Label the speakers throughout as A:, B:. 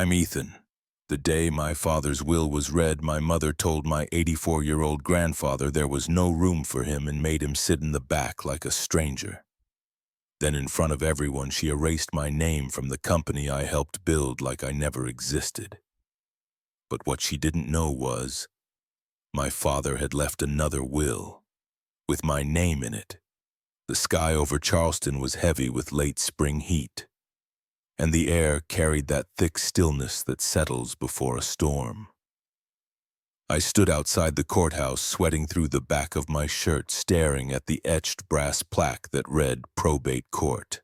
A: I'm Ethan. The day my father's will was read, my mother told my 84-year-old grandfather there was no room for him and made him sit in the back like a stranger. Then in front of everyone, she erased my name from the company I helped build like I never existed. But what she didn't know was, my father had left another will, with my name in it. The sky over Charleston was heavy with late spring heat, and the air carried that thick stillness that settles before a storm. I stood outside the courthouse, sweating through the back of my shirt, staring at the etched brass plaque that read Probate Court.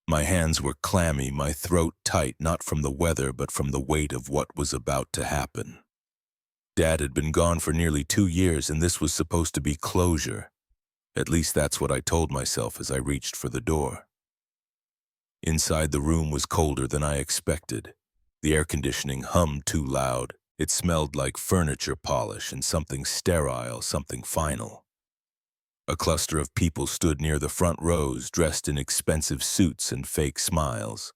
A: My hands were clammy, my throat tight, not from the weather but from the weight of what was about to happen. Dad had been gone for nearly 2 years, and this was supposed to be closure. At least that's what I told myself as I reached for the door. Inside, the room was colder than I expected. The air conditioning hummed too loud. It smelled like furniture polish and something sterile, something final. A cluster of people stood near the front rows, dressed in expensive suits and fake smiles.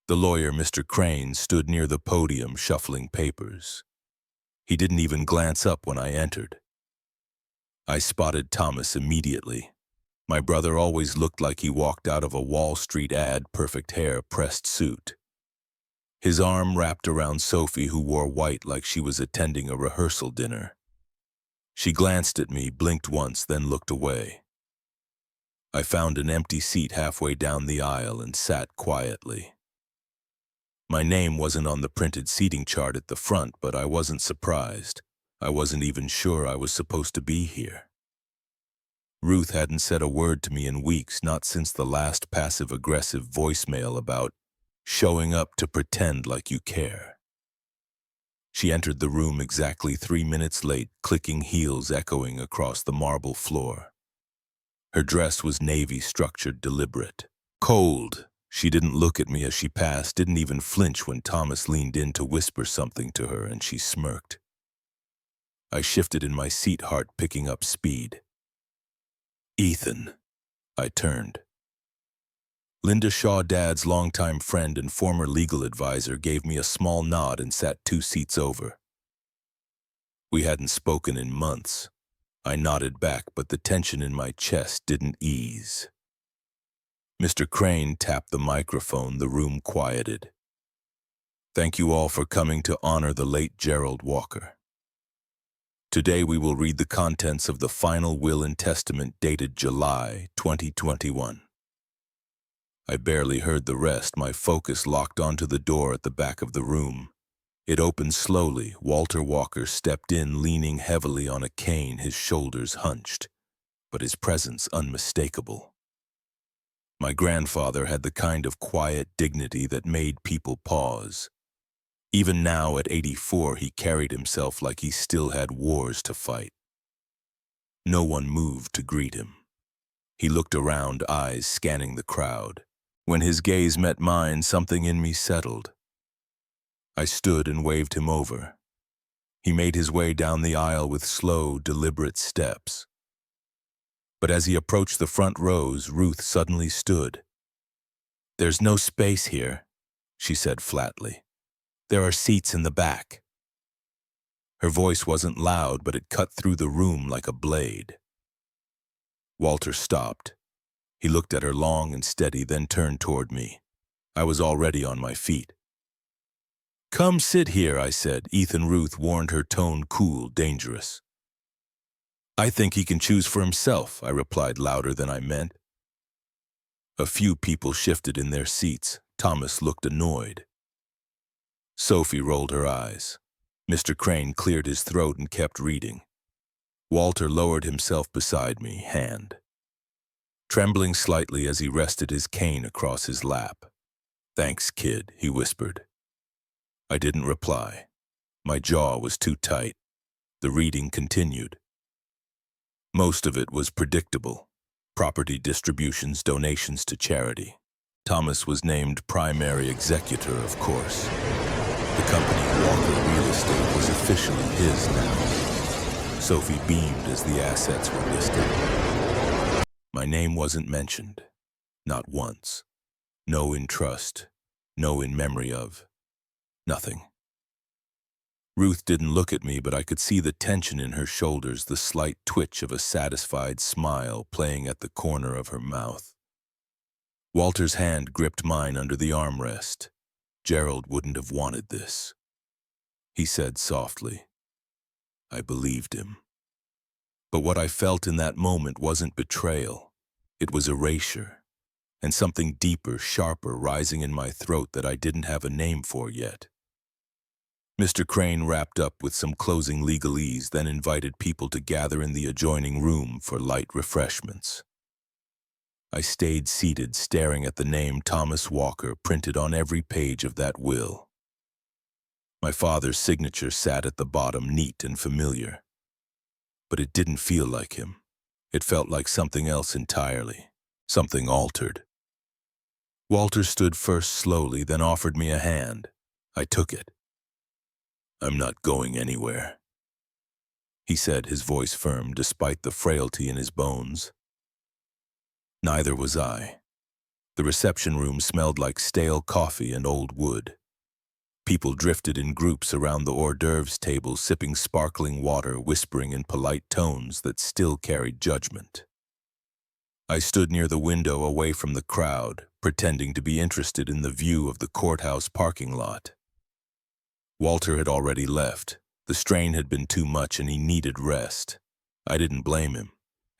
A: The lawyer, Mr. Crane, stood near the podium, shuffling papers. He didn't even glance up when I entered. I spotted Thomas immediately. My brother always looked like he walked out of a Wall Street ad, perfect hair, pressed suit. His arm wrapped around Sophie, who wore white like she was attending a rehearsal dinner. She glanced at me, blinked once, then looked away. I found an empty seat halfway down the aisle and sat quietly. My name wasn't on the printed seating chart at the front, but I wasn't surprised. I wasn't even sure I was supposed to be here. Ruth hadn't said a word to me in weeks, not since the last passive-aggressive voicemail about showing up to pretend like you care. She entered the room exactly 3 minutes late, clicking heels echoing across the marble floor. Her dress was navy, structured, deliberate. Cold. She didn't look at me as she passed, didn't even flinch when Thomas leaned in to whisper something to her, and she smirked. I shifted in my seat, heart picking up speed. Ethan. I turned. Linda Shaw, Dad's longtime friend and former legal advisor, gave me a small nod and sat 2 seats over. We hadn't spoken in months. I nodded back, but the tension in my chest didn't ease. Mr. Crane tapped the microphone. The room quieted. Thank you all for coming to honor the late Gerald Walker. Today we will read the contents of the final will and testament dated July 2021. I barely heard the rest, my focus locked onto the door at the back of the room. It opened slowly. Walter Walker stepped in, leaning heavily on a cane, his shoulders hunched, but his presence unmistakable. My grandfather had the kind of quiet dignity that made people pause. Even now, at 84, he carried himself like he still had wars to fight. No one moved to greet him. He looked around, eyes scanning the crowd. When his gaze met mine, something in me settled. I stood and waved him over. He made his way down the aisle with slow, deliberate steps. But as he approached the front rows, Ruth suddenly stood. "There's no space here," she said flatly. "There are seats in the back." Her voice wasn't loud, but it cut through the room like a blade. Walter stopped. He looked at her long and steady, then turned toward me. I was already on my feet. "Come sit here," I said. Ethan. Ruth warned, her tone cool, dangerous. "I think he can choose for himself," I replied louder than I meant. A few people shifted in their seats. Thomas looked annoyed. Sophie rolled her eyes. Mr. Crane cleared his throat and kept reading. Walter lowered himself beside me, hand trembling slightly as he rested his cane across his lap. "Thanks, kid," he whispered. I didn't reply. My jaw was too tight. The reading continued. Most of it was predictable. Property distributions, donations to charity. Thomas was named primary executor, of course. The company, Walker Real Estate, was officially his now. Sophie beamed as the assets were listed. My name wasn't mentioned. Not once. No in trust. No in memory of. Nothing. Ruth didn't look at me, but I could see the tension in her shoulders, the slight twitch of a satisfied smile playing at the corner of her mouth. Walter's hand gripped mine under the armrest. Gerald wouldn't have wanted this, he said softly. I believed him. But what I felt in that moment wasn't betrayal. It was erasure, and something deeper, sharper rising in my throat that I didn't have a name for yet. Mr. Crane wrapped up with some closing legalese, then invited people to gather in the adjoining room for light refreshments. I stayed seated, staring at the name Thomas Walker printed on every page of that will. My father's signature sat at the bottom, neat and familiar. But it didn't feel like him. It felt like something else entirely, something altered. Walter stood first slowly, then offered me a hand. I took it. I'm not going anywhere, he said, his voice firm despite the frailty in his bones. Neither was I. The reception room smelled like stale coffee and old wood. People drifted in groups around the hors d'oeuvres table, sipping sparkling water, whispering in polite tones that still carried judgment. I stood near the window away from the crowd, pretending to be interested in the view of the courthouse parking lot. Walter had already left. The strain had been too much and he needed rest. I didn't blame him.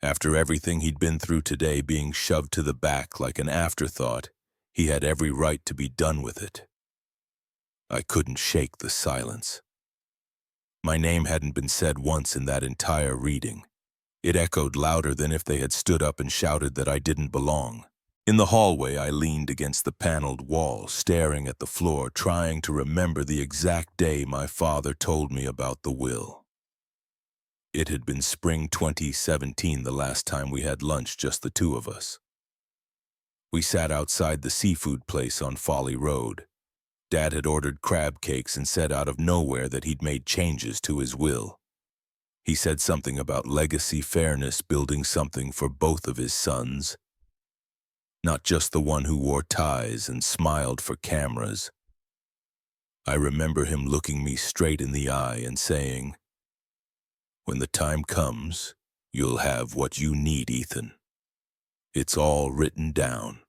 A: After everything he'd been through today, being shoved to the back like an afterthought, he had every right to be done with it. I couldn't shake the silence. My name hadn't been said once in that entire reading. It echoed louder than if they had stood up and shouted that I didn't belong. In the hallway, I leaned against the paneled wall, staring at the floor, trying to remember the exact day my father told me about the will. It had been spring 2017 the last time we had lunch, just the two of us. We sat outside the seafood place on Folly Road. Dad had ordered crab cakes and said out of nowhere that he'd made changes to his will. He said something about legacy, fairness, building something for both of his sons. Not just the one who wore ties and smiled for cameras. I remember him looking me straight in the eye and saying, "When the time comes, you'll have what you need, Ethan. It's all written down."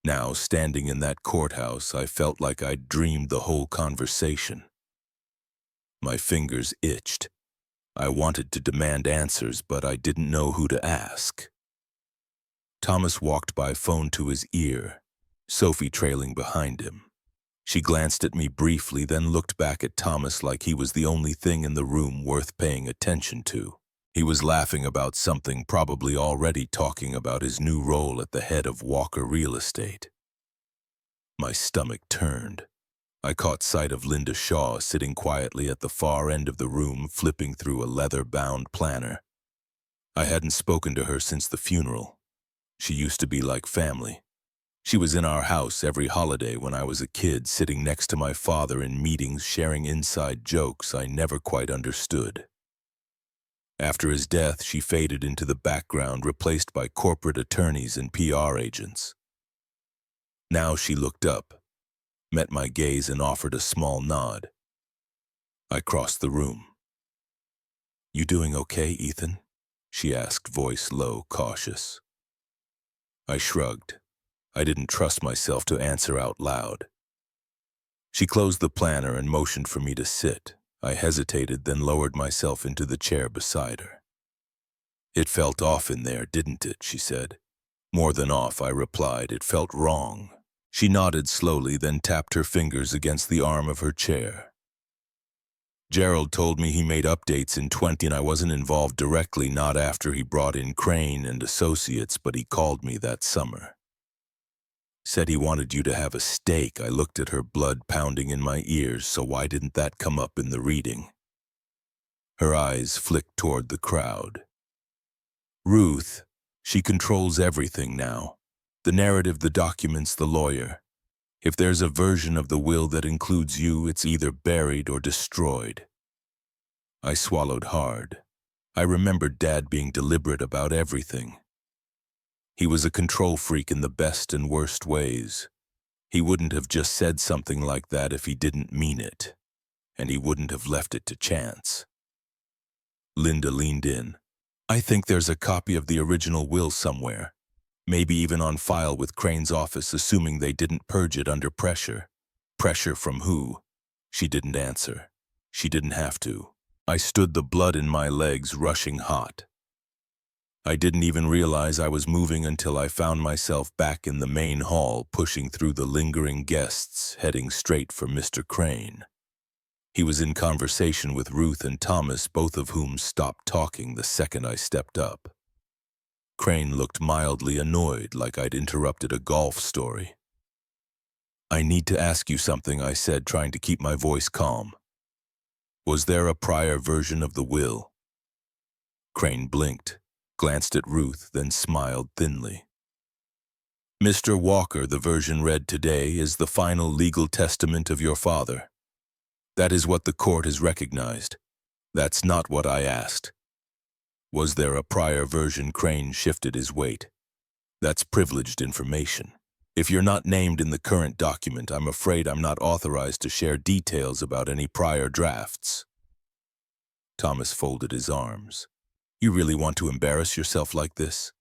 A: Now, standing in that courthouse, I felt like I'd dreamed the whole conversation. My fingers itched. I wanted to demand answers, but I didn't know who to ask. Thomas walked by, phone to his ear, Sophie trailing behind him. She glanced at me briefly, then looked back at Thomas like he was the only thing in the room worth paying attention to. He was laughing about something, probably already talking about his new role at the head of Walker Real Estate. My stomach turned. I caught sight of Linda Shaw sitting quietly at the far end of the room, flipping through a leather-bound planner. I hadn't spoken to her since the funeral. She used to be like family. She was in our house every holiday when I was a kid, sitting next to my father in meetings, sharing inside jokes I never quite understood. After his death, she faded into the background, replaced by corporate attorneys and PR agents. Now she looked up, met my gaze, and offered a small nod. I crossed the room. "You doing okay, Ethan?" she asked, voice low, cautious. I shrugged. I didn't trust myself to answer out loud. She closed the planner and motioned for me to sit. I hesitated, then lowered myself into the chair beside her. "It felt off in there, didn't it?" she said. "More than off," I replied. "It felt wrong." She nodded slowly, then tapped her fingers against the arm of her chair. "Gerald told me he made updates in 20 and I wasn't involved directly, not after he brought in Crane and Associates, but he called me that summer. Said he wanted you to have a stake." I looked at her, blood pounding in my ears. "So why didn't that come up in the reading?" Her eyes flicked toward the crowd. "Ruth, she controls everything now. The narrative, the documents, the lawyer. If there's a version of the will that includes you, it's either buried or destroyed." I swallowed hard. I remembered Dad being deliberate about everything. He was a control freak in the best and worst ways. He wouldn't have just said something like that if he didn't mean it, and he wouldn't have left it to chance. Linda leaned in. I think there's a copy of the original will somewhere, maybe even on file with Crane's office, assuming they didn't purge it under pressure. Pressure from who? She didn't answer. She didn't have to. I stood, the blood in my legs rushing hot. I didn't even realize I was moving until I found myself back in the main hall, pushing through the lingering guests, heading straight for Mr. Crane. He was in conversation with Ruth and Thomas, both of whom stopped talking the second I stepped up. Crane looked mildly annoyed, like I'd interrupted a golf story. I need to ask you something, I said, trying to keep my voice calm. Was there a prior version of the will? Crane blinked, glanced at Ruth, then smiled thinly. Mr. Walker, the version read today is the final legal testament of your father. That is what the court has recognized. That's not what I asked. Was there a prior version? Crane shifted his weight. That's privileged information. If you're not named in the current document, I'm afraid I'm not authorized to share details about any prior drafts. Thomas folded his arms. You really want to embarrass yourself like this?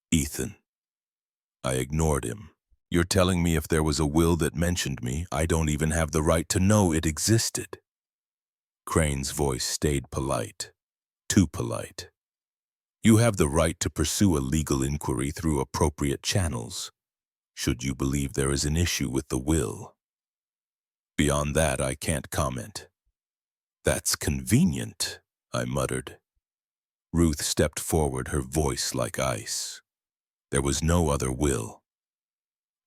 A: Ethan. I ignored him. You're telling me if there was a will that mentioned me, I don't even have the right to know it existed. Crane's voice stayed polite. Too polite. You have the right to pursue a legal inquiry through appropriate channels, should you believe there is an issue with the will. Beyond that, I can't comment. That's convenient, I muttered. Ruth stepped forward, her voice like ice. There was no other will.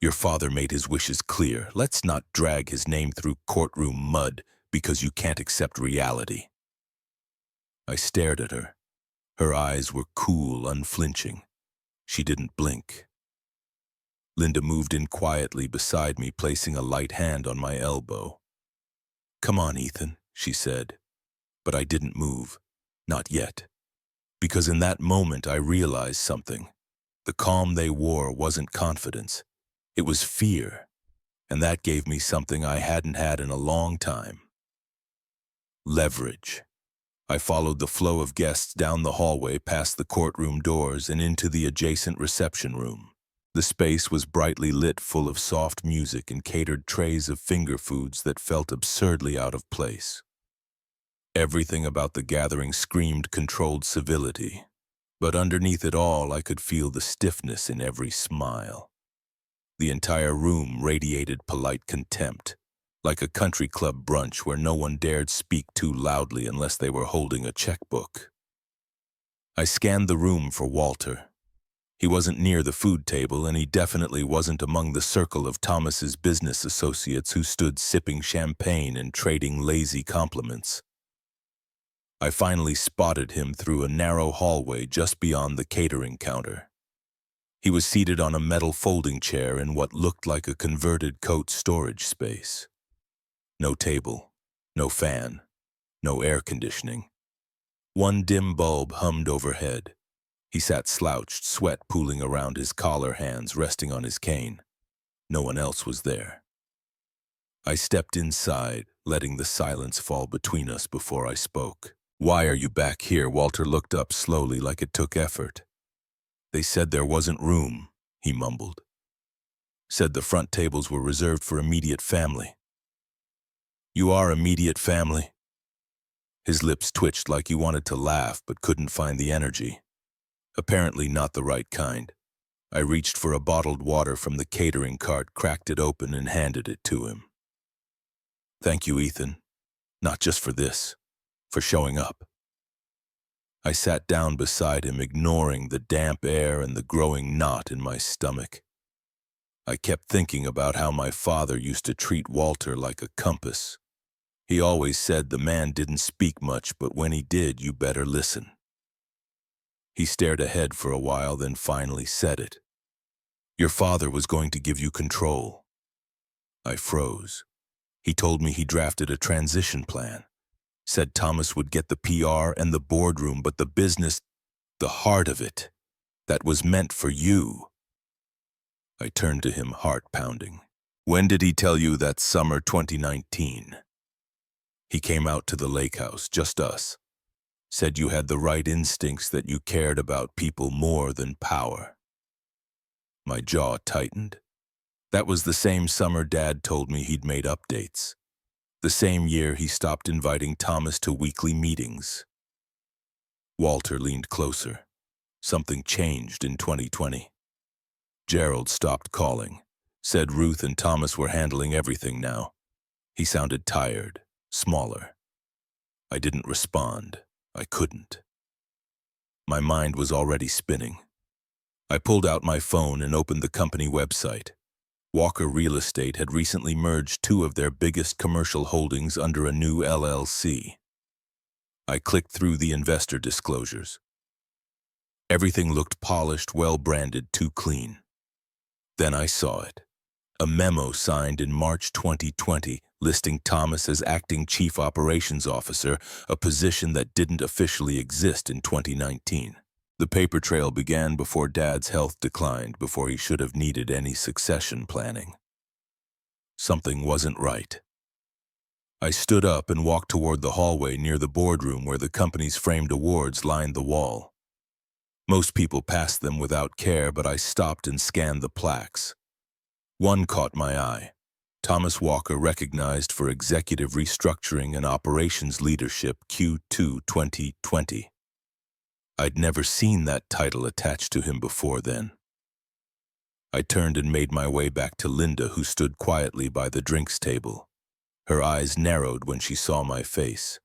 A: Your father made his wishes clear. Let's not drag his name through courtroom mud because you can't accept reality. I stared at her. Her eyes were cool, unflinching. She didn't blink. Linda moved in quietly beside me, placing a light hand on my elbow. Come on, Ethan, she said. But I didn't move. Not yet. Because in that moment I realized something. The calm they wore wasn't confidence. It was fear, and that gave me something I hadn't had in a long time. Leverage. I followed the flow of guests down the hallway, past the courtroom doors, and into the adjacent reception room. The space was brightly lit, full of soft music and catered trays of finger foods that felt absurdly out of place. Everything about the gathering screamed controlled civility, but underneath it all I could feel the stiffness in every smile. The entire room radiated polite contempt, like a country club brunch where no one dared speak too loudly unless they were holding a checkbook. I scanned the room for Walter. He wasn't near the food table, and he definitely wasn't among the circle of Thomas's business associates who stood sipping champagne and trading lazy compliments. I finally spotted him through a narrow hallway just beyond the catering counter. He was seated on a metal folding chair in what looked like a converted coat storage space. No table, no fan, no air conditioning. One dim bulb hummed overhead. He sat slouched, sweat pooling around his collar, hands resting on his cane. No one else was there. I stepped inside, letting the silence fall between us before I spoke. Why are you back here? Walter looked up slowly, like it took effort. They said there wasn't room, he mumbled. Said the front tables were reserved for immediate family. You are immediate family? His lips twitched like he wanted to laugh but couldn't find the energy. Apparently not the right kind. I reached for a bottled water from the catering cart, cracked it open, and handed it to him. Thank you, Ethan. Not just for this, for showing up. I sat down beside him, ignoring the damp air and the growing knot in my stomach. I kept thinking about how my father used to treat Walter like a compass. He always said the man didn't speak much, but when he did, you better listen. He stared ahead for a while, then finally said it. Your father was going to give you control. I froze. He told me he drafted a transition plan. Said Thomas would get the PR and the boardroom, but the business, the heart of it, that was meant for you. I turned to him, heart pounding. When did he tell you that summer 2019? He came out to the lake house, just us. Said you had the right instincts, that you cared about people more than power. My jaw tightened. That was the same summer Dad told me he'd made updates. The same year he stopped inviting Thomas to weekly meetings. Walter leaned closer. Something changed in 2020. Gerald stopped calling. Said Ruth and Thomas were handling everything now. He sounded tired, smaller. I didn't respond. I couldn't. My mind was already spinning. I pulled out my phone and opened the company website. Walker Real Estate had recently merged two of their biggest commercial holdings under a new LLC. I clicked through the investor disclosures. Everything looked polished, well-branded, too clean. Then I saw it. A memo signed in March 2020 listing Thomas as acting chief operations officer, a position that didn't officially exist in 2019. The paper trail began before Dad's health declined, before he should have needed any succession planning. Something wasn't right. I stood up and walked toward the hallway near the boardroom where the company's framed awards lined the wall. Most people passed them without care, but I stopped and scanned the plaques. One caught my eye. Thomas Walker recognized for executive restructuring and operations leadership, Q2 2020. I'd never seen that title attached to him before then. I turned and made my way back to Linda, who stood quietly by the drinks table. Her eyes narrowed when she saw my face.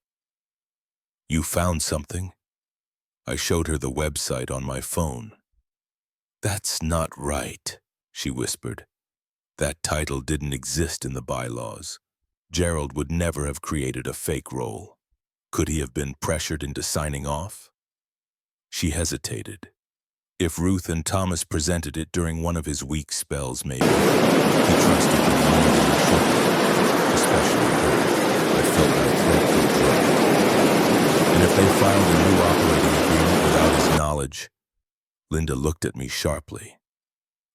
A: "You found something?" I showed her the website on my phone. "That's not right," she whispered. "That title didn't exist in the bylaws. Gerald would never have created a fake role. Could he have been pressured into signing off?" She hesitated. If Ruth and Thomas presented it during one of his weak spells, maybe. He trusted them more than he should have, especially her. I felt my throat go dry. And if they filed a new operating agreement without his knowledge? Linda looked at me sharply.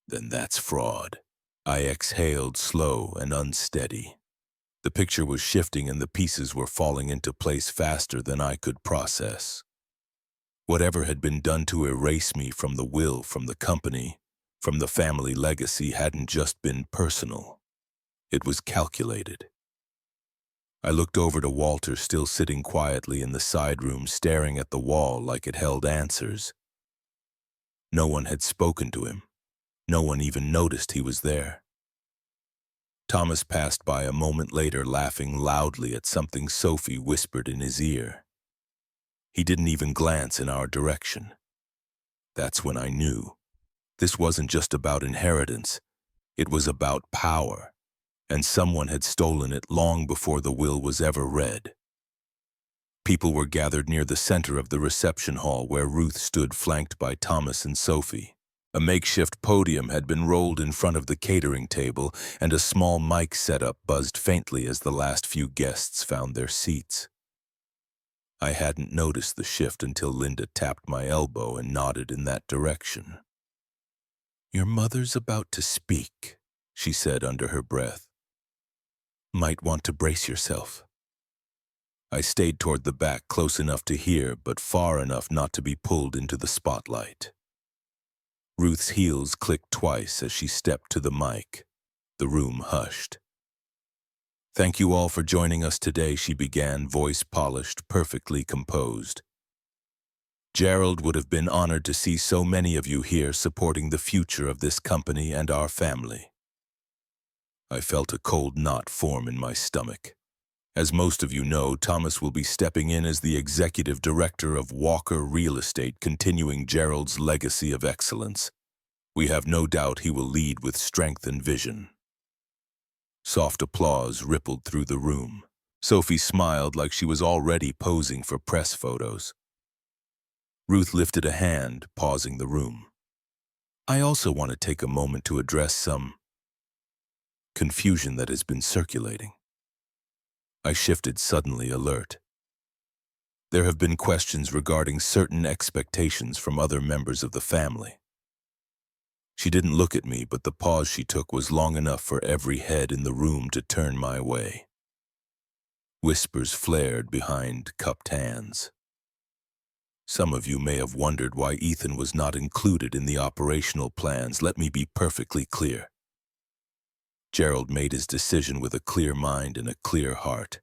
A: "Then that's fraud." I exhaled, slow and unsteady. The picture was shifting and the pieces were falling into place faster than I could process. Whatever had been done to erase me from the will, from the company, from the family legacy hadn't just been personal. It was calculated. I looked over to Walter, still sitting quietly in the side room, staring at the wall like it held answers. No one had spoken to him. No one even noticed he was there. Thomas passed by a moment later, laughing loudly at something Sophie whispered in his ear. He didn't even glance in our direction. That's when I knew. This wasn't just about inheritance. It was about power, and someone had stolen it long before the will was ever read. People were gathered near the center of the reception hall where Ruth stood, flanked by Thomas and Sophie. A makeshift podium had been rolled in front of the catering table, and a small mic setup buzzed faintly as the last few guests found their seats. I hadn't noticed the shift until Linda tapped my elbow and nodded in that direction. "Your mother's about to speak," she said under her breath. "Might want to brace yourself." I stayed toward the back, close enough to hear, but far enough not to be pulled into the spotlight. Ruth's heels clicked twice as she stepped to the mic. The room hushed. "Thank you all for joining us today," she began, voice polished, perfectly composed. "Gerald would have been honored to see so many of you here supporting the future of this company and our family." I felt a cold knot form in my stomach. As most of you know, Thomas will be stepping in as the executive director of Walker Real Estate, continuing Gerald's legacy of excellence. We have no doubt he will lead with strength and vision. Soft applause rippled through the room. Sophie smiled like she was already posing for press photos. Ruth lifted a hand, pausing the room. "I also want to take a moment to address some confusion that has been circulating." I shifted, suddenly alert. There have been questions regarding certain expectations from other members of the family. She didn't look at me, but the pause she took was long enough for every head in the room to turn my way. Whispers flared behind cupped hands. Some of you may have wondered why Ethan was not included in the operational plans. Let me be perfectly clear. Gerald made his decision with a clear mind and a clear heart.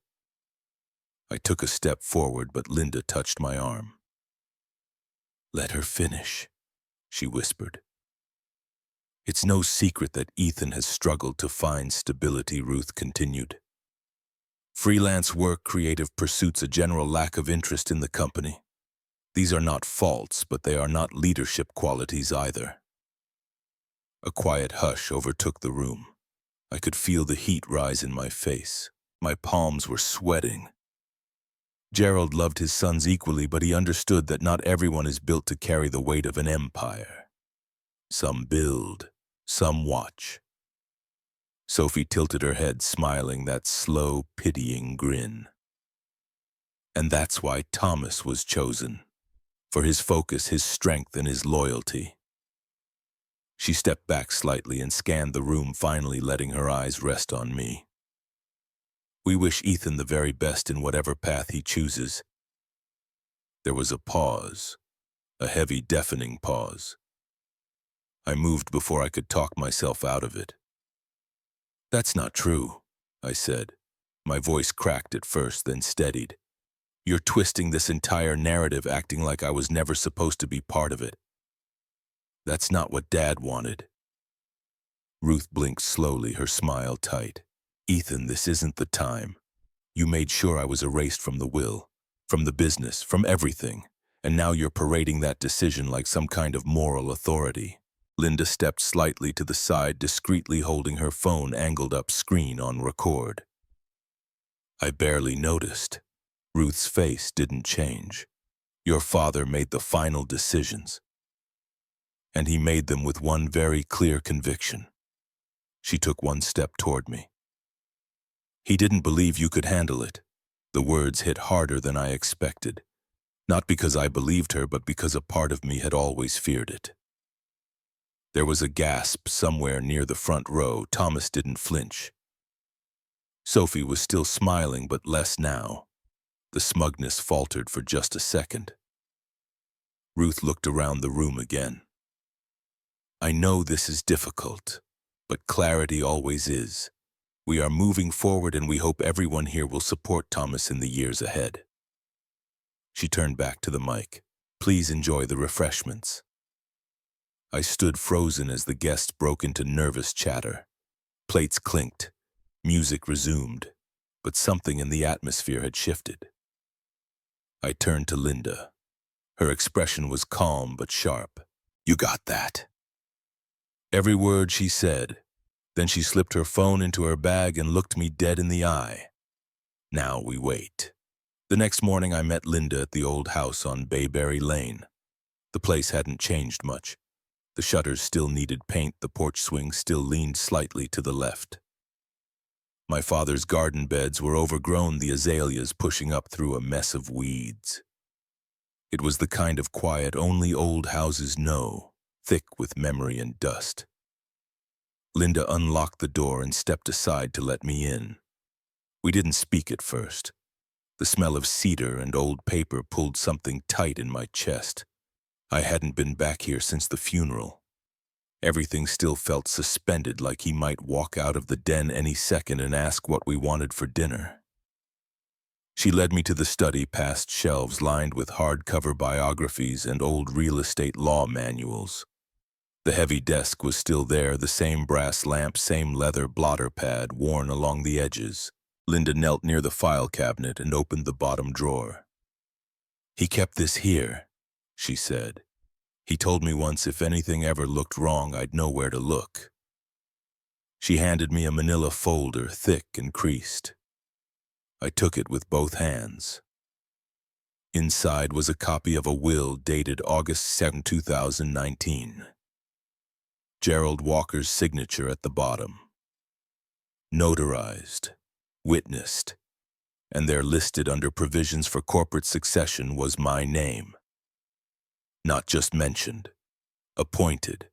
A: I took a step forward, but Linda touched my arm. "Let her finish," she whispered. "It's no secret that Ethan has struggled to find stability," Ruth continued. "Freelance work, creative pursuits, a general lack of interest in the company. These are not faults, but they are not leadership qualities either." A quiet hush overtook the room. I could feel the heat rise in my face. My palms were sweating. Gerald loved his sons equally, but he understood that not everyone is built to carry the weight of an empire. Some build, some watch. Sophie tilted her head, smiling that slow, pitying grin. "And that's why Thomas was chosen. For his focus, his strength, and his loyalty." She stepped back slightly and scanned the room, finally letting her eyes rest on me. "We wish Ethan the very best in whatever path he chooses." There was a pause, a heavy, deafening pause. I moved before I could talk myself out of it. "That's not true," I said. My voice cracked at first, then steadied. "You're twisting this entire narrative, acting like I was never supposed to be part of it. That's not what Dad wanted." Ruth blinked slowly, her smile tight. "Ethan, this isn't the time. You made sure I was erased from the will, from the business, from everything, and now you're parading that decision like some kind of moral authority." Linda stepped slightly to the side, discreetly holding her phone angled up, screen on record. I barely noticed. Ruth's face didn't change. "Your father made the final decisions. And he made them with one very clear conviction." She took one step toward me. "He didn't believe you could handle it." The words hit harder than I expected. Not because I believed her, but because a part of me had always feared it. There was a gasp somewhere near the front row. Thomas didn't flinch. Sophie was still smiling, but less now. The smugness faltered for just a second. Ruth looked around the room again. "I know this is difficult, but clarity always is. We are moving forward, and we hope everyone here will support Thomas in the years ahead." She turned back to the mic. "Please enjoy the refreshments." I stood frozen as the guests broke into nervous chatter. Plates clinked. Music resumed. But something in the atmosphere had shifted. I turned to Linda. Her expression was calm but sharp. "You got that?" Every word she said. Then she slipped her phone into her bag and looked me dead in the eye. Now we wait. The next morning I met Linda at the old house on Bayberry Lane. The place hadn't changed much. The shutters still needed paint, the porch swing still leaned slightly to the left. My father's garden beds were overgrown, the azaleas pushing up through a mess of weeds. It was the kind of quiet only old houses know, thick with memory and dust. Linda unlocked the door and stepped aside to let me in. We didn't speak at first. The smell of cedar and old paper pulled something tight in my chest. I hadn't been back here since the funeral. Everything still felt suspended, like he might walk out of the den any second and ask what we wanted for dinner. She led me to the study, past shelves lined with hardcover biographies and old real estate law manuals. The heavy desk was still there, the same brass lamp, same leather blotter pad worn along the edges. Linda knelt near the file cabinet and opened the bottom drawer. "He kept this here," she said. "He told me once if anything ever looked wrong, I'd know where to look." She handed me a manila folder, thick and creased. I took it with both hands. Inside was a copy of a will dated August 7, 2019. Gerald Walker's signature at the bottom. Notarized, witnessed, and there listed under provisions for corporate succession was my name. Not just mentioned, appointed,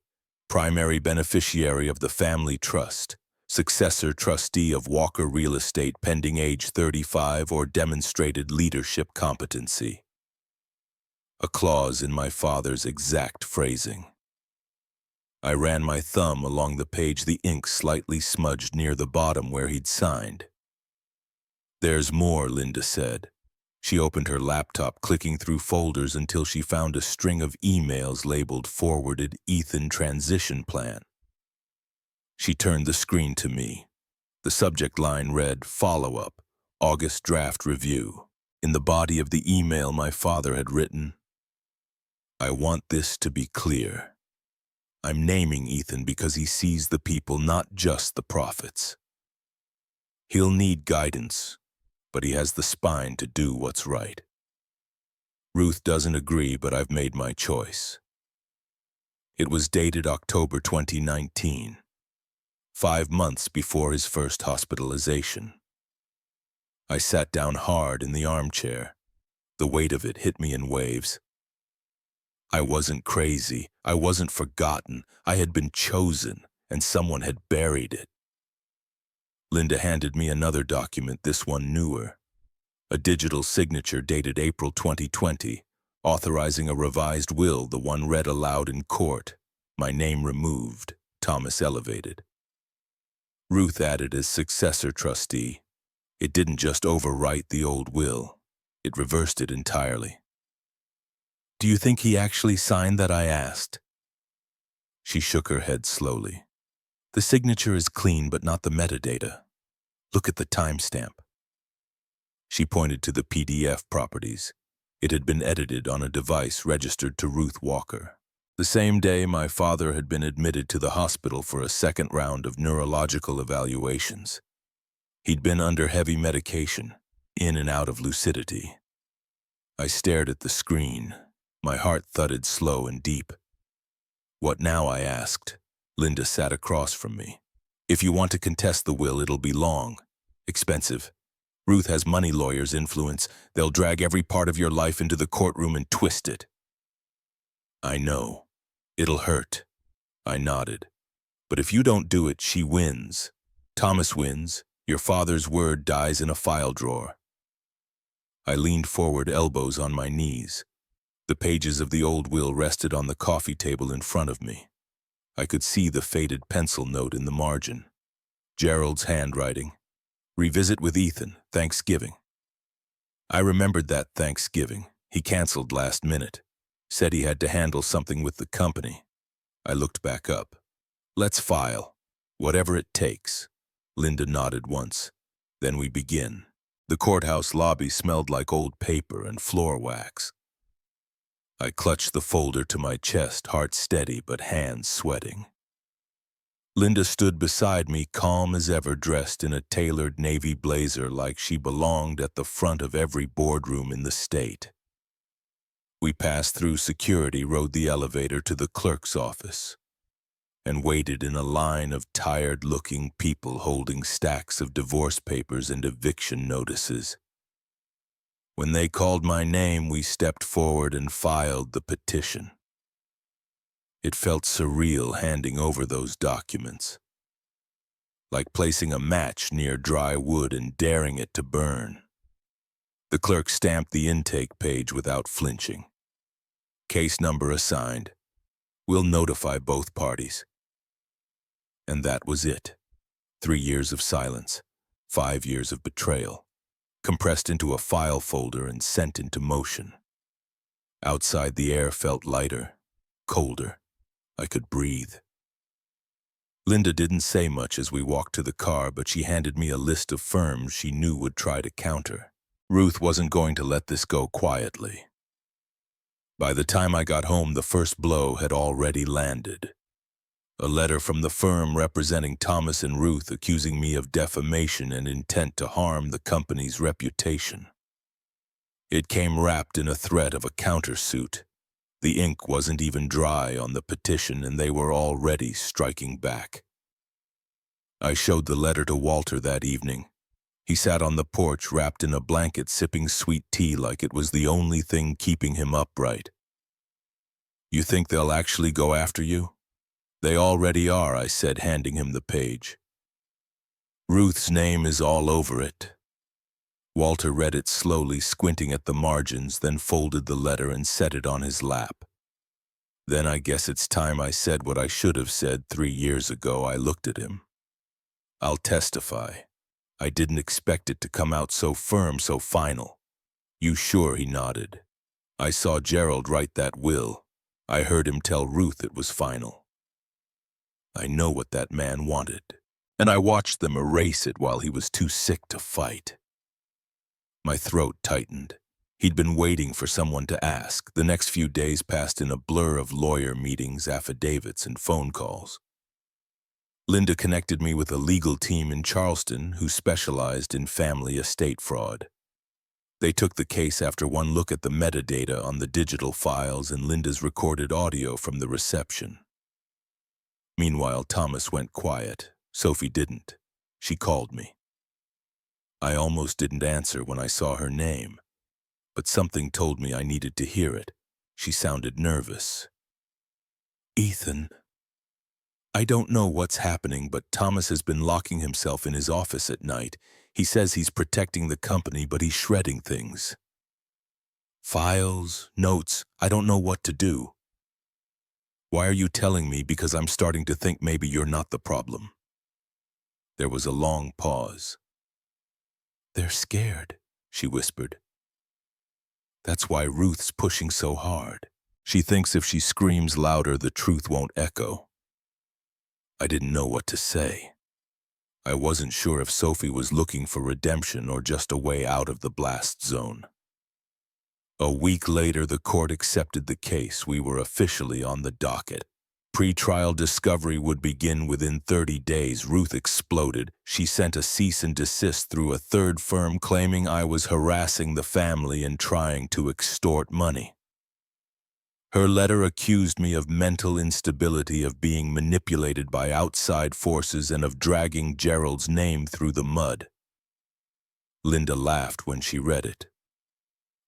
A: primary beneficiary of the family trust, successor trustee of Walker Real Estate pending age 35 or demonstrated leadership competency. A clause in my father's exact phrasing. I ran my thumb along the page, the ink slightly smudged near the bottom where he'd signed. "There's more," Linda said. She opened her laptop, clicking through folders until she found a string of emails labeled "Forwarded Ethan Transition Plan." She turned the screen to me. The subject line read, "Follow-up, August Draft Review." In the body of the email, my father had written, "I want this to be clear. I'm naming Ethan because he sees the people, not just the profits. He'll need guidance, but he has the spine to do what's right. Ruth doesn't agree, but I've made my choice." It was dated October 2019, 5 months before his first hospitalization. I sat down hard in the armchair. The weight of it hit me in waves. I wasn't crazy. I wasn't forgotten. I had been chosen, and someone had buried it. Linda handed me another document, this one newer. A digital signature dated April 2020, authorizing a revised will, the one read aloud in court. My name removed, Thomas elevated. Ruth added as successor trustee. It didn't just overwrite the old will, it reversed it entirely. "Do you think he actually signed that?" I asked. She shook her head slowly. "The signature is clean, but not the metadata. Look at the timestamp." She pointed to the PDF properties. It had been edited on a device registered to Ruth Walker. The same day my father had been admitted to the hospital for a second round of neurological evaluations. He'd been under heavy medication, in and out of lucidity. I stared at the screen. My heart thudded slow and deep. "What now?" I asked. Linda sat across from me. "If you want to contest the will, it'll be long, expensive. Ruth has money lawyers' influence. They'll drag every part of your life into the courtroom and twist it." "I know. It'll hurt." I nodded. "But if you don't do it, she wins. Thomas wins. Your father's word dies in a file drawer." I leaned forward, elbows on my knees. The pages of the old will rested on the coffee table in front of me. I could see the faded pencil note in the margin. Gerald's handwriting. "Revisit with Ethan, Thanksgiving." I remembered that Thanksgiving. He canceled last minute. Said he had to handle something with the company. I looked back up. "Let's file. Whatever it takes." Linda nodded once. "Then we begin." The courthouse lobby smelled like old paper and floor wax. I clutched the folder to my chest, heart steady but hands sweating. Linda stood beside me, calm as ever, dressed in a tailored navy blazer like she belonged at the front of every boardroom in the state. We passed through security, rode the elevator to the clerk's office, and waited in a line of tired-looking people holding stacks of divorce papers and eviction notices. When they called my name, we stepped forward and filed the petition. It felt surreal handing over those documents, like placing a match near dry wood and daring it to burn. The clerk stamped the intake page without flinching. "Case number assigned. We'll notify both parties." And that was it. 3 years of silence, 5 years of betrayal, compressed into a file folder and sent into motion. Outside, the air felt lighter, colder. I could breathe. Linda didn't say much as we walked to the car, but she handed me a list of firms she knew would try to counter. Ruth wasn't going to let this go quietly. By the time I got home, the first blow had already landed. A letter from the firm representing Thomas and Ruth accusing me of defamation and intent to harm the company's reputation. It came wrapped in a threat of a countersuit. The ink wasn't even dry on the petition, and they were already striking back. I showed the letter to Walter that evening. He sat on the porch wrapped in a blanket, sipping sweet tea like it was the only thing keeping him upright. "You think they'll actually go after you?" They already are, I said, handing him the page. Ruth's name is all over it. Walter read it slowly, squinting at the margins, then folded the letter and set it on his lap. Then I guess it's time I said what I should have said 3 years ago. I looked at him. I'll testify. I didn't expect it to come out so firm, so final. You sure? He nodded. I saw Gerald write that will. I heard him tell Ruth it was final. I know what that man wanted, and I watched them erase it while he was too sick to fight. My throat tightened. He'd been waiting for someone to ask. The next few days passed in a blur of lawyer meetings, affidavits, and phone calls. Linda connected me with a legal team in Charleston who specialized in family estate fraud. They took the case after one look at the metadata on the digital files and Linda's recorded audio from the reception. Meanwhile, Thomas went quiet. Sophie didn't. She called me. I almost didn't answer when I saw her name, but something told me I needed to hear it. She sounded nervous. Ethan. I don't know what's happening, but Thomas has been locking himself in his office at night. He says he's protecting the company, but he's shredding things. Files, notes, I don't know what to do. Why are you telling me? Because I'm starting to think maybe you're not the problem. There was a long pause. They're scared, she whispered. That's why Ruth's pushing so hard. She thinks if she screams louder, the truth won't echo. I didn't know what to say. I wasn't sure if Sophie was looking for redemption or just a way out of the blast zone. A week later, the court accepted the case. We were officially on the docket. Pre-trial discovery would begin within 30 days. Ruth exploded. She sent a cease and desist through a third firm claiming I was harassing the family and trying to extort money. Her letter accused me of mental instability, of being manipulated by outside forces, and of dragging Gerald's name through the mud. Linda laughed when she read it.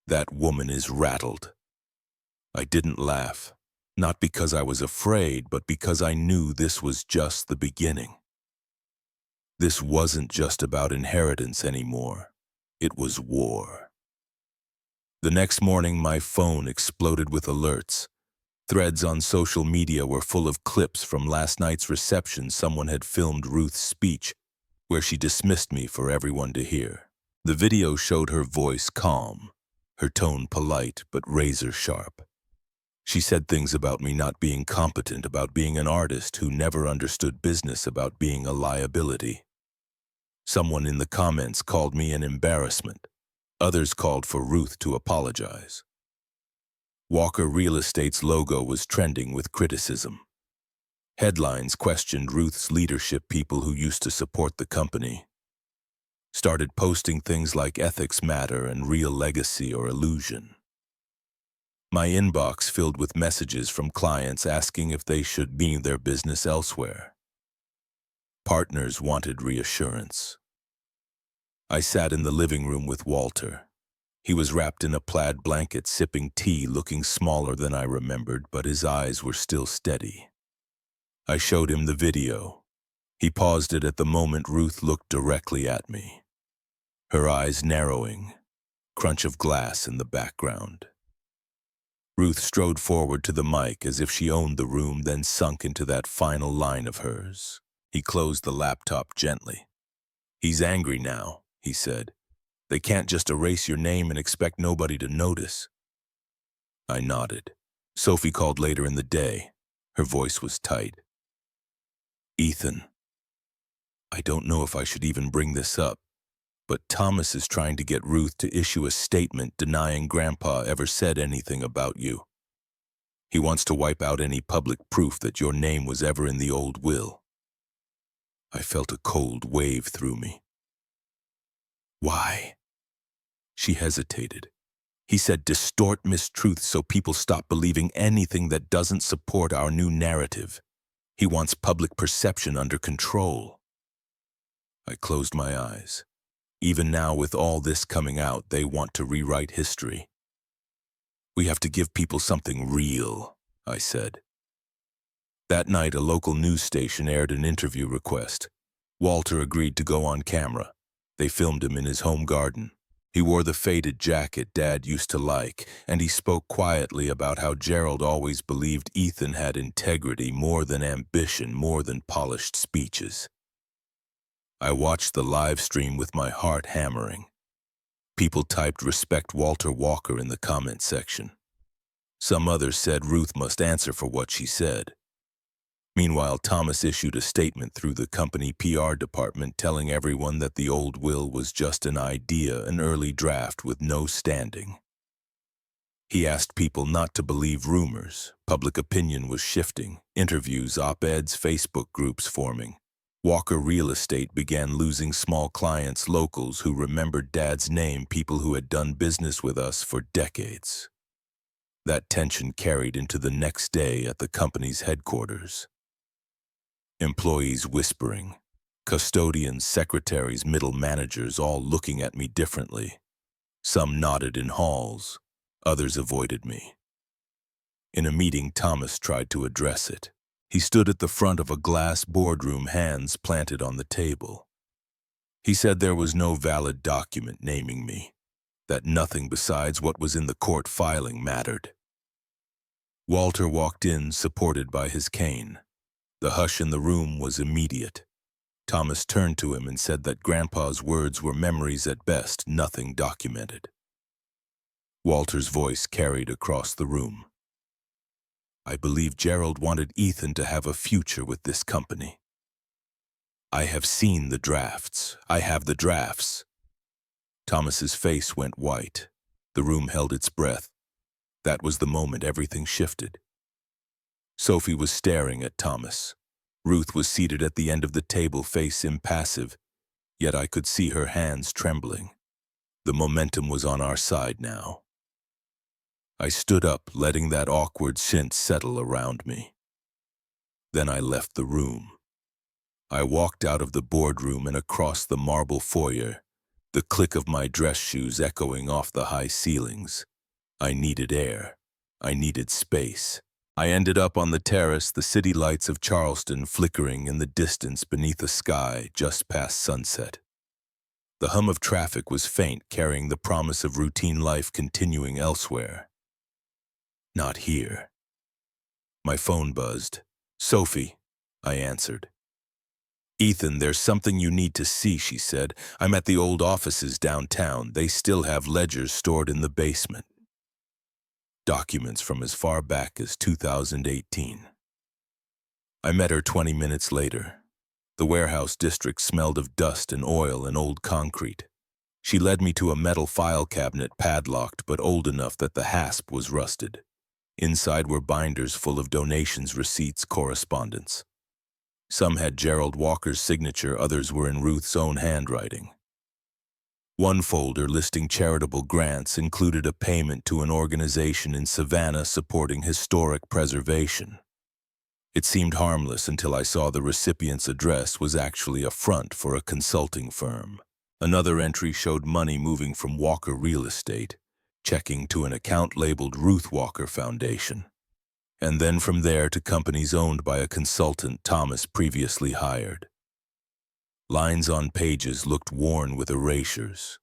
A: That woman is rattled. I didn't laugh, not because I was afraid, but because I knew this was just the beginning. This wasn't just about inheritance anymore. It was war. The next morning, my phone exploded with alerts. Threads on social media were full of clips from last night's reception. Someone had filmed Ruth's speech, where she dismissed me for everyone to hear. The video showed her voice calm, her tone polite but razor sharp. She said things about me not being competent, about being an artist who never understood business, about being a liability. Someone in the comments called me an embarrassment. Others called for Ruth to apologize. Walker Real Estate's logo was trending with criticism. Headlines questioned Ruth's leadership. People who used to support the company started posting things like ethics matter and real legacy or illusion. My inbox filled with messages from clients asking if they should be their business elsewhere. Partners wanted reassurance. I sat in the living room with Walter. He was wrapped in a plaid blanket, sipping tea, looking smaller than I remembered, but his eyes were still steady. I showed him the video. He paused it at the moment Ruth looked directly at me. Her eyes narrowing, crunch of glass in the background. Ruth strode forward to the mic as if she owned the room, then sunk into that final line of hers. He closed the laptop gently. He's angry now, he said. They can't just erase your name and expect nobody to notice. I nodded. Sophie called later in the day. Her voice was tight. Ethan, I don't know if I should even bring this up, but Thomas is trying to get Ruth to issue a statement denying Grandpa ever said anything about you. He wants to wipe out any public proof that your name was ever in the old will. I felt a cold wave through me. Why? She hesitated. He said distort mistruths so people stop believing anything that doesn't support our new narrative. He wants public perception under control. I closed my eyes. Even now, with all this coming out, they want to rewrite history. We have to give people something real, I said. That night, a local news station aired an interview request. Walter agreed to go on camera. They filmed him in his home garden. He wore the faded jacket Dad used to like, and he spoke quietly about how Gerald always believed Ethan had integrity more than ambition, more than polished speeches. I watched the live stream with my heart hammering. People typed "Respect Walter Walker" in the comment section. Some others said Ruth must answer for what she said. Meanwhile, Thomas issued a statement through the company PR department telling everyone that the old will was just an idea, an early draft with no standing. He asked people not to believe rumors. Public opinion was shifting. Interviews, op-eds, Facebook groups forming. Walker Real Estate began losing small clients, locals who remembered Dad's name, people who had done business with us for decades. That tension carried into the next day at the company's headquarters. Employees whispering, custodians, secretaries, middle managers all looking at me differently. Some nodded in halls, others avoided me. In a meeting, Thomas tried to address it. He stood at the front of a glass boardroom, hands planted on the table. He said there was no valid document naming me, that nothing besides what was in the court filing mattered. Walter walked in, supported by his cane. The hush in the room was immediate. Thomas turned to him and said that Grandpa's words were memories at best, nothing documented. Walter's voice carried across the room. I believe Gerald wanted Ethan to have a future with this company. I have seen the drafts. I have the drafts. Thomas's face went white. The room held its breath. That was the moment everything shifted. Sophie was staring at Thomas. Ruth was seated at the end of the table, face impassive, yet I could see her hands trembling. The momentum was on our side now. I stood up, letting that awkward scent settle around me. Then I left the room. I walked out of the boardroom and across the marble foyer, the click of my dress shoes echoing off the high ceilings. I needed air. I needed space. I ended up on the terrace, the city lights of Charleston flickering in the distance beneath a sky just past sunset. The hum of traffic was faint, carrying the promise of routine life continuing elsewhere. Not here. My phone buzzed. Sophie, I answered. Ethan, there's something you need to see, she said. I'm at the old offices downtown. They still have ledgers stored in the basement. Documents from as far back as 2018. I met her 20 minutes later. The warehouse district smelled of dust and oil and old concrete. She led me to a metal file cabinet, padlocked but old enough that the hasp was rusted. Inside were binders full of donations, receipts, correspondence. Some had Gerald Walker's signature, others were in Ruth's own handwriting. One folder listing charitable grants included a payment to an organization in Savannah supporting historic preservation. It seemed harmless until I saw the recipient's address was actually a front for a consulting firm. Another entry showed money moving from Walker Real Estate, checking to an account labeled Ruth Walker Foundation, and then from there to companies owned by a consultant Thomas previously hired. Lines on pages looked worn with erasures.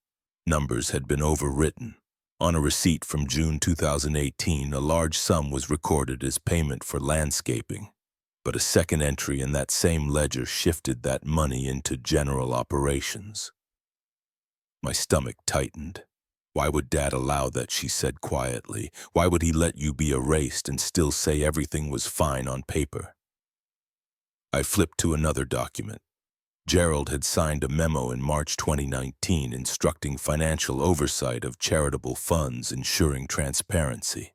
A: Numbers had been overwritten. On a receipt from June 2018, a large sum was recorded as payment for landscaping, but a second entry in that same ledger shifted that money into general operations. My stomach tightened. Why would Dad allow that, she said quietly. Why would he let you be erased and still say everything was fine on paper? I flipped to another document. Gerald had signed a memo in March 2019 instructing financial oversight of charitable funds, ensuring transparency.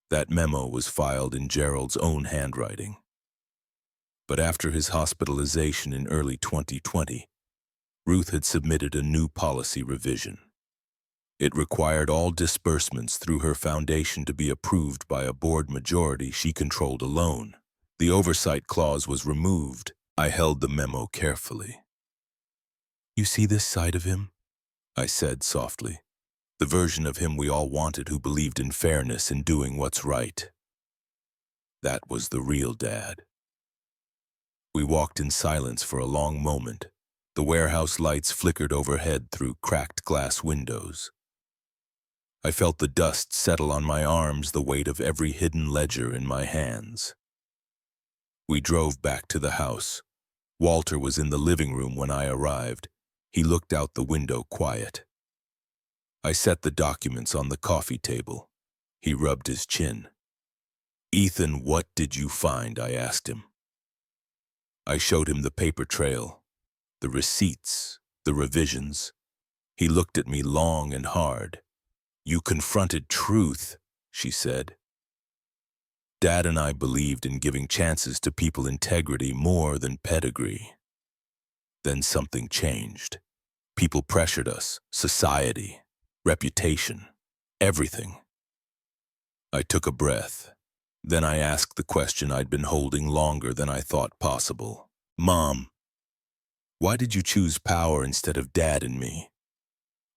A: That memo was filed in Gerald's own handwriting. But after his hospitalization in early 2020, Ruth had submitted a new policy revision. It required all disbursements through her foundation to be approved by a board majority she controlled alone. The oversight clause was removed. I held the memo carefully. You see this side of him? I said softly. The version of him we all wanted, who believed in fairness and doing what's right. That was the real Dad. We walked in silence for a long moment. The warehouse lights flickered overhead through cracked glass windows. I felt the dust settle on my arms, the weight of every hidden ledger in my hands. We drove back to the house. Walter was in the living room when I arrived. He looked out the window quiet. I set the documents on the coffee table. He rubbed his chin. "Ethan, what did you find?" I asked him. I showed him the paper trail, the receipts, the revisions. He looked at me long and hard. "You confronted truth," she said. Dad and I believed in giving chances to people integrity more than pedigree. Then something changed. People pressured us, society, reputation, everything. I took a breath. Then I asked the question I'd been holding longer than I thought possible. "Mom, why did you choose power instead of Dad and me?"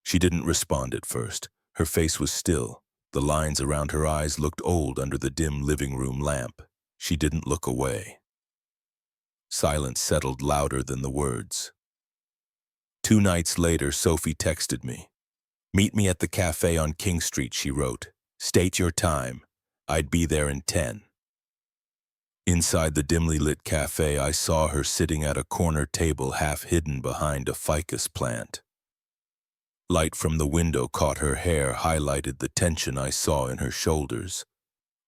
A: She didn't respond at first. Her face was still. The lines around her eyes looked old under the dim living room lamp. She didn't look away. Silence settled louder than the words. 2 nights later, Sophie texted me. "Meet me at the cafe on King Street," she wrote. "State your time. I'd be there in 10. Inside the dimly lit cafe, I saw her sitting at a corner table half hidden behind a ficus plant. Light from the window caught her hair, highlighted the tension I saw in her shoulders.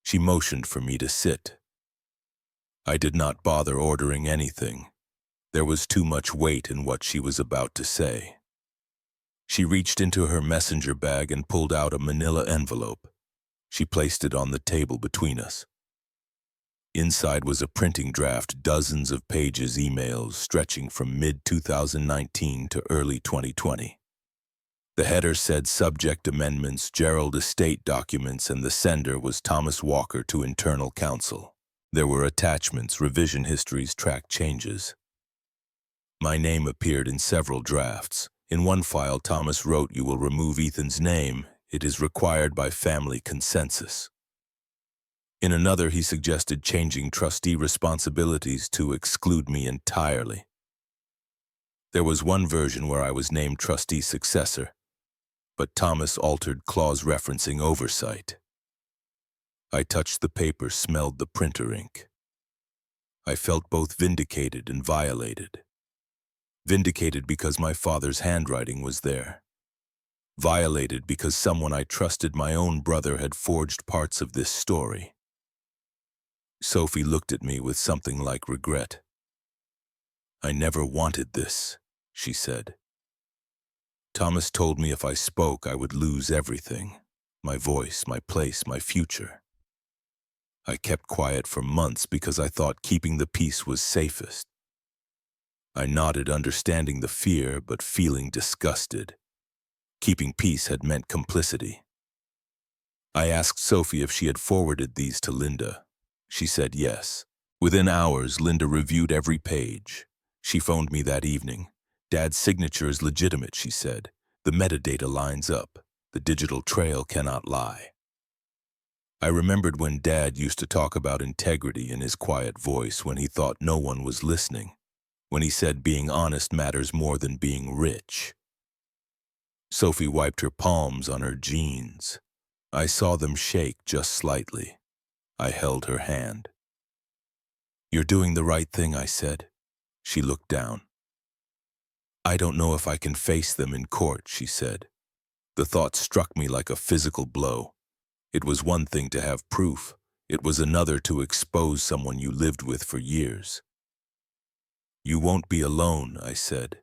A: She motioned for me to sit. I did not bother ordering anything. There was too much weight in what she was about to say. She reached into her messenger bag and pulled out a manila envelope. She placed it on the table between us. Inside was a printing draft, dozens of pages, emails stretching from mid-2019 to early 2020. The header said subject amendments, Gerald estate documents, and the sender was Thomas Walker to internal counsel. There were attachments, revision histories, track changes. My name appeared in several drafts. In one file, Thomas wrote, "You will remove Ethan's name. It is required by family consensus." In another, he suggested changing trustee responsibilities to exclude me entirely. There was one version where I was named trustee successor, but Thomas altered clause referencing oversight. I touched the paper, smelled the printer ink. I felt both vindicated and violated. Vindicated because my father's handwriting was there. Violated because someone I trusted, my own brother, had forged parts of this story. Sophie looked at me with something like regret. "I never wanted this," she said. "Thomas told me if I spoke, I would lose everything. My voice, my place, my future. I kept quiet for months because I thought keeping the peace was safest." I nodded, understanding the fear, but feeling disgusted. Keeping peace had meant complicity. I asked Sophie if she had forwarded these to Linda. She said yes. Within hours, Linda reviewed every page. She phoned me that evening. "Dad's signature is legitimate," she said. "The metadata lines up. The digital trail cannot lie." I remembered when Dad used to talk about integrity in his quiet voice when he thought no one was listening, when he said being honest matters more than being rich. Sophie wiped her palms on her jeans. I saw them shake just slightly. I held her hand. "You're doing the right thing," I said. She looked down. "I don't know if I can face them in court," she said. The thought struck me like a physical blow. It was one thing to have proof. It was another to expose someone you lived with for years. "You won't be alone," I said.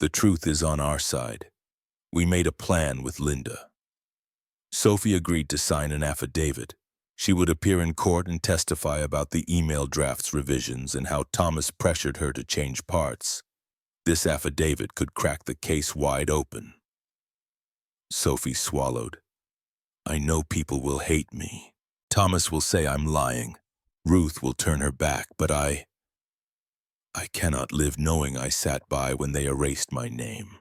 A: "The truth is on our side." We made a plan with Linda. Sophie agreed to sign an affidavit. She would appear in court and testify about the email draft's revisions and how Thomas pressured her to change parts. This affidavit could crack the case wide open. Sophie swallowed. "I know people will hate me. Thomas will say I'm lying. Ruth will turn her back, but I cannot live knowing I sat by when they erased my name."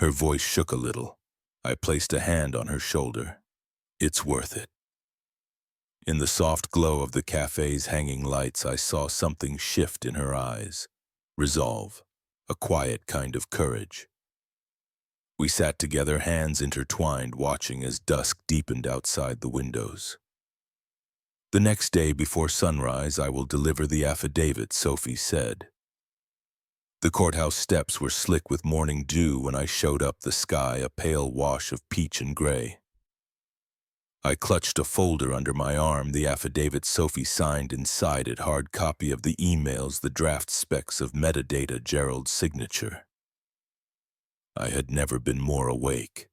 A: Her voice shook a little. I placed a hand on her shoulder. "It's worth it." In the soft glow of the cafe's hanging lights, I saw something shift in her eyes. Resolve, a quiet kind of courage. We sat together, hands intertwined, watching as dusk deepened outside the windows. "The next day before sunrise, I will deliver the affidavit," Sophie said. The courthouse steps were slick with morning dew when I showed up, the sky a pale wash of peach and gray. I clutched a folder under my arm, the affidavit Sophie signed, inside it hard copy of the emails, the draft specs of metadata, Gerald's signature. I had never been more awake.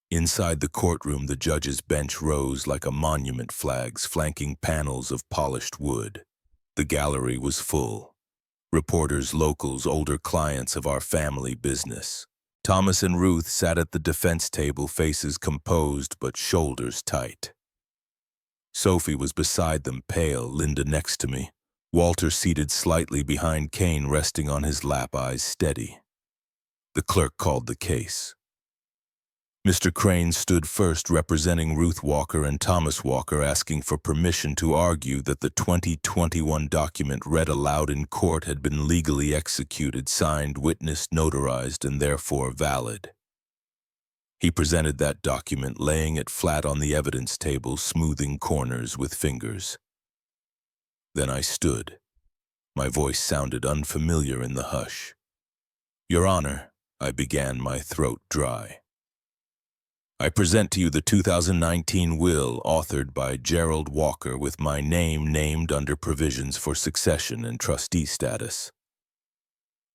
A: Inside the courtroom, the judge's bench rose like a monument, flags flanking panels of polished wood. The gallery was full. Reporters, locals, older clients of our family business. Thomas and Ruth sat at the defense table, faces composed but shoulders tight. Sophie was beside them, pale, Linda next to me. Walter seated slightly behind Kane, resting on his lap, eyes steady. The clerk called the case. Mr. Crane stood first, representing Ruth Walker and Thomas Walker, asking for permission to argue that the 2021 document read aloud in court had been legally executed, signed, witnessed, notarized, and therefore valid. He presented that document, laying it flat on the evidence table, smoothing corners with fingers. Then I stood. My voice sounded unfamiliar in the hush. "Your Honor," I began, my throat dry. "I present to you the 2019 will authored by Gerald Walker with my name named under provisions for succession and trustee status.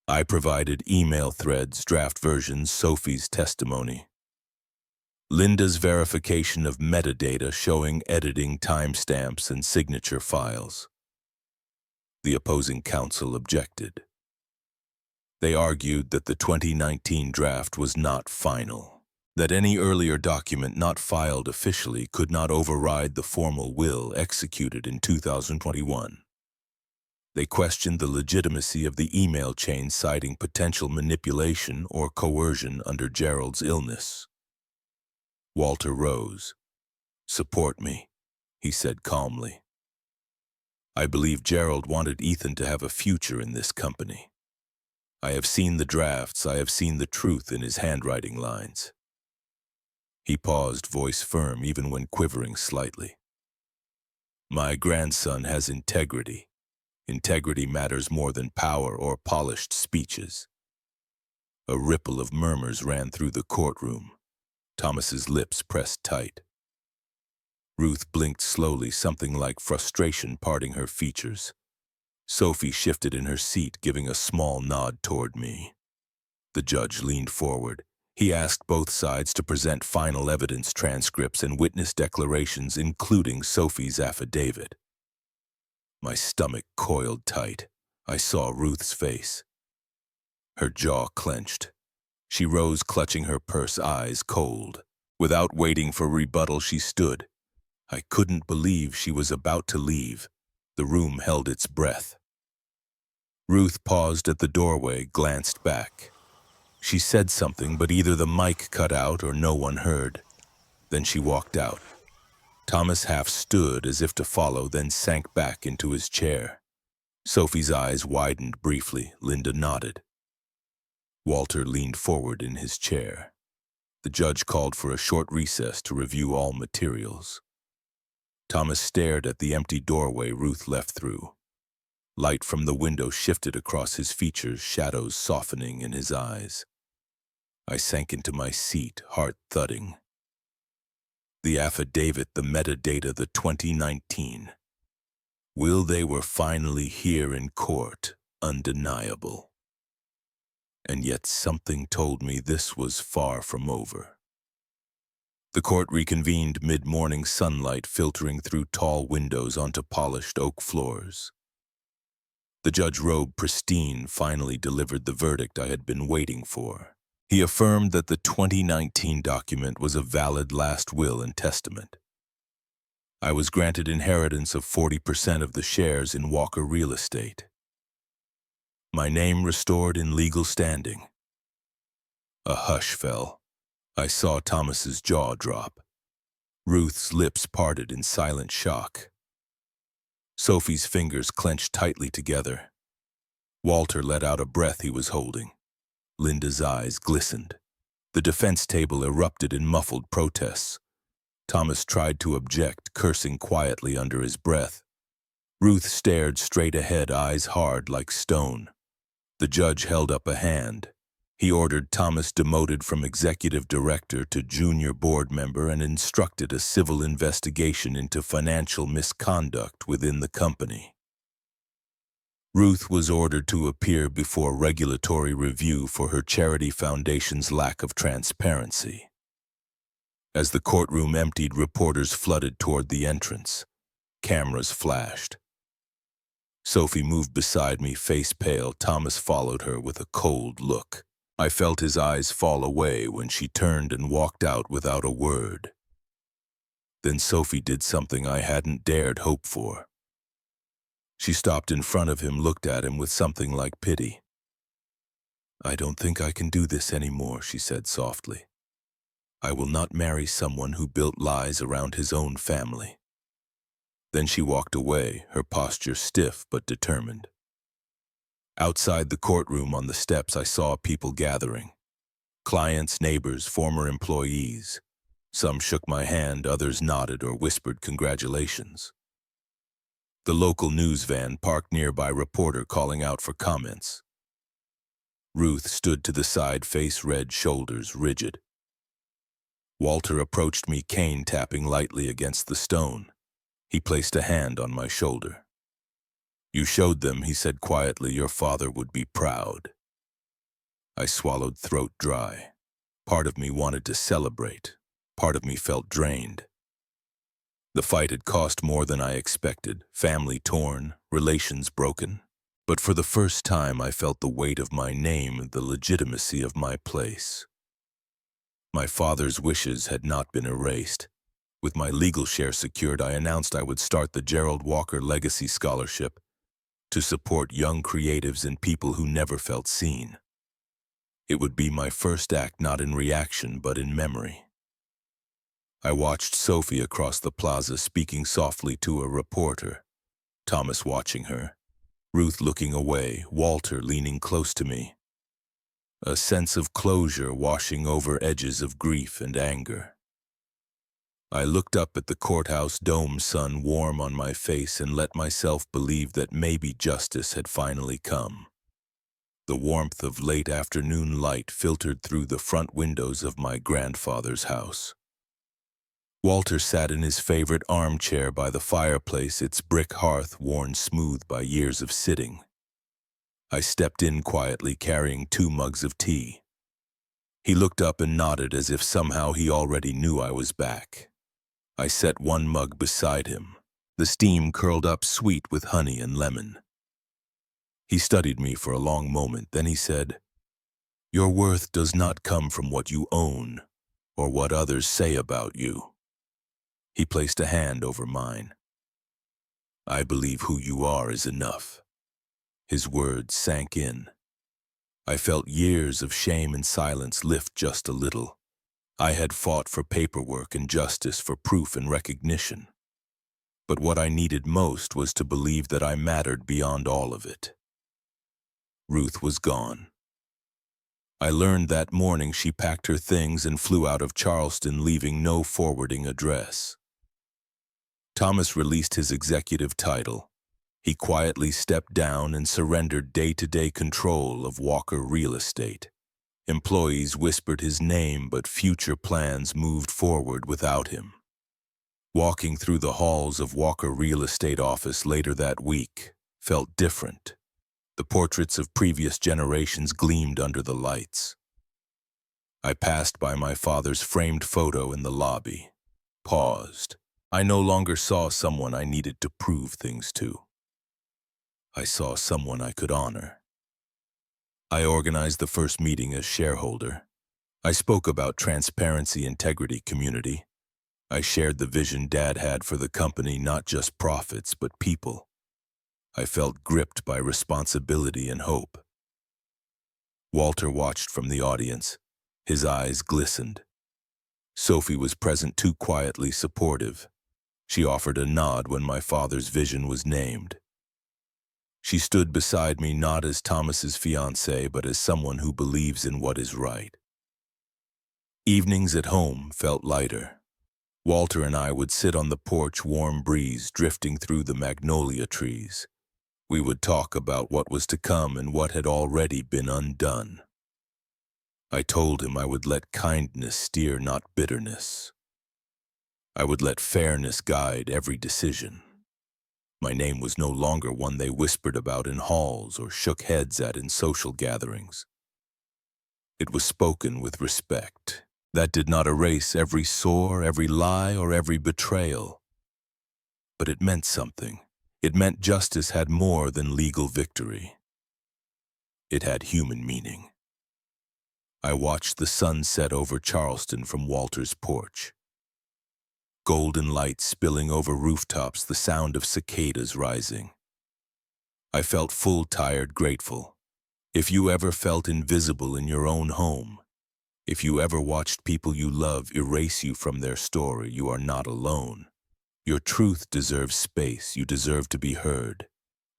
A: I provided email threads, draft versions, Sophie's testimony, Linda's verification of metadata showing editing timestamps and signature files." The opposing counsel objected. They argued that the 2019 draft was not final, that any earlier document not filed officially could not override the formal will executed in 2021. They questioned the legitimacy of the email chain, citing potential manipulation or coercion under Gerald's illness. Walter rose. "Support me," he said calmly. "I believe Gerald wanted Ethan to have a future in this company. I have seen the drafts, I have seen the truth in his handwriting lines." He paused, voice firm even when quivering slightly. "My grandson has integrity. Integrity matters more than power or polished speeches." A ripple of murmurs ran through the courtroom. Thomas's lips pressed tight. Ruth blinked slowly, something like frustration parting her features. Sophie shifted in her seat, giving a small nod toward me. The judge leaned forward. He asked both sides to present final evidence, transcripts, and witness declarations, including Sophie's affidavit. My stomach coiled tight. I saw Ruth's face. Her jaw clenched. She rose, clutching her purse, eyes cold. Without waiting for rebuttal, she stood. I couldn't believe she was about to leave. The room held its breath. Ruth paused at the doorway, glanced back. She said something, but either the mic cut out or no one heard. Then she walked out. Thomas half stood as if to follow, then sank back into his chair. Sophie's eyes widened briefly. Linda nodded. Walter leaned forward in his chair. The judge called for a short recess to review all materials. Thomas stared at the empty doorway Ruth left through. Light from the window shifted across his features, shadows softening in his eyes. I sank into my seat, heart thudding. The affidavit, the metadata, the 2019. Will they were finally here in court, undeniable. And yet something told me this was far from over. The court reconvened, mid-morning sunlight filtering through tall windows onto polished oak floors. The judge, robe pristine, finally delivered the verdict I had been waiting for. He affirmed that the 2019 document was a valid last will and testament. I was granted inheritance of 40% of the shares in Walker Real Estate. My name restored in legal standing. A hush fell. I saw Thomas's jaw drop. Ruth's lips parted in silent shock. Sophie's fingers clenched tightly together. Walter let out a breath he was holding. Linda's eyes glistened. The defense table erupted in muffled protests. Thomas tried to object, cursing quietly under his breath. Ruth stared straight ahead, eyes hard like stone. The judge held up a hand. He ordered Thomas demoted from executive director to junior board member and instructed a civil investigation into financial misconduct within the company. Ruth was ordered to appear before regulatory review for her charity foundation's lack of transparency. As the courtroom emptied, reporters flooded toward the entrance. Cameras flashed. Sophie moved beside me, face pale. Thomas followed her with a cold look. I felt his eyes fall away when she turned and walked out without a word. Then Sophie did something I hadn't dared hope for. She stopped in front of him, looked at him with something like pity. "I don't think I can do this anymore," she said softly. "I will not marry someone who built lies around his own family." Then she walked away, her posture stiff but determined. Outside the courtroom on the steps, I saw people gathering. Clients, neighbors, former employees. Some shook my hand, others nodded or whispered congratulations. The local news van parked nearby, reporter calling out for comments. Ruth stood to the side, face red, shoulders rigid. Walter approached me, cane tapping lightly against the stone. He placed a hand on my shoulder. "You showed them," he said quietly. "Your father would be proud." I swallowed, throat dry. Part of me wanted to celebrate. Part of me felt drained. The fight had cost more than I expected, family torn, relations broken. But for the first time I felt the weight of my name, the legitimacy of my place. My father's wishes had not been erased. With my legal share secured, I announced I would start the Gerald Walker Legacy Scholarship to support young creatives and people who never felt seen. It would be my first act, not in reaction, but in memory. I watched Sophie across the plaza, speaking softly to a reporter. Thomas watching her. Ruth looking away, Walter leaning close to me. A sense of closure washing over edges of grief and anger. I looked up at the courthouse dome, sun warm on my face, and let myself believe that maybe justice had finally come. The warmth of late afternoon light filtered through the front windows of my grandfather's house. Walter sat in his favorite armchair by the fireplace, its brick hearth worn smooth by years of sitting. I stepped in quietly, carrying 2 mugs of tea. He looked up and nodded as if somehow he already knew I was back. I set 1 mug beside him. The steam curled up sweet with honey and lemon. He studied me for a long moment, then he said, "Your worth does not come from what you own or what others say about you." He placed a hand over mine. "I believe who you are is enough." His words sank in. I felt years of shame and silence lift just a little. I had fought for paperwork and justice, for proof and recognition. But what I needed most was to believe that I mattered beyond all of it. Ruth was gone. I learned that morning she packed her things and flew out of Charleston, leaving no forwarding address. Thomas released his executive title. He quietly stepped down and surrendered day-to-day control of Walker Real Estate. Employees whispered his name, but future plans moved forward without him. Walking through the halls of Walker Real Estate office later that week felt different. The portraits of previous generations gleamed under the lights. I passed by my father's framed photo in the lobby, paused. I no longer saw someone I needed to prove things to. I saw someone I could honor. I organized the first meeting as shareholder. I spoke about transparency, integrity, community. I shared the vision Dad had for the company, not just profits, but people. I felt gripped by responsibility and hope. Walter watched from the audience. His eyes glistened. Sophie was present, too quietly supportive. She offered a nod when my father's vision was named. She stood beside me not as Thomas's fiancée, but as someone who believes in what is right. Evenings at home felt lighter. Walter and I would sit on the porch, warm breeze drifting through the magnolia trees. We would talk about what was to come and what had already been undone. I told him I would let kindness steer, not bitterness. I would let fairness guide every decision. My name was no longer one they whispered about in halls or shook heads at in social gatherings. It was spoken with respect. That did not erase every sore, every lie, or every betrayal. But it meant something. It meant justice had more than legal victory. It had human meaning. I watched the sun set over Charleston from Walter's porch. Golden light spilling over rooftops, the sound of cicadas rising. I felt full, tired, grateful. If you ever felt invisible in your own home, if you ever watched people you love erase you from their story, you are not alone. Your truth deserves space. You deserve to be heard.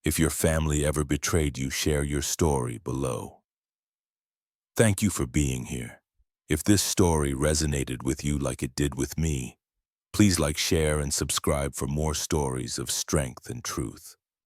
A: If your family ever betrayed you, share your story below. Thank you for being here. If this story resonated with you like it did with me, please like, share, and subscribe for more stories of strength and truth.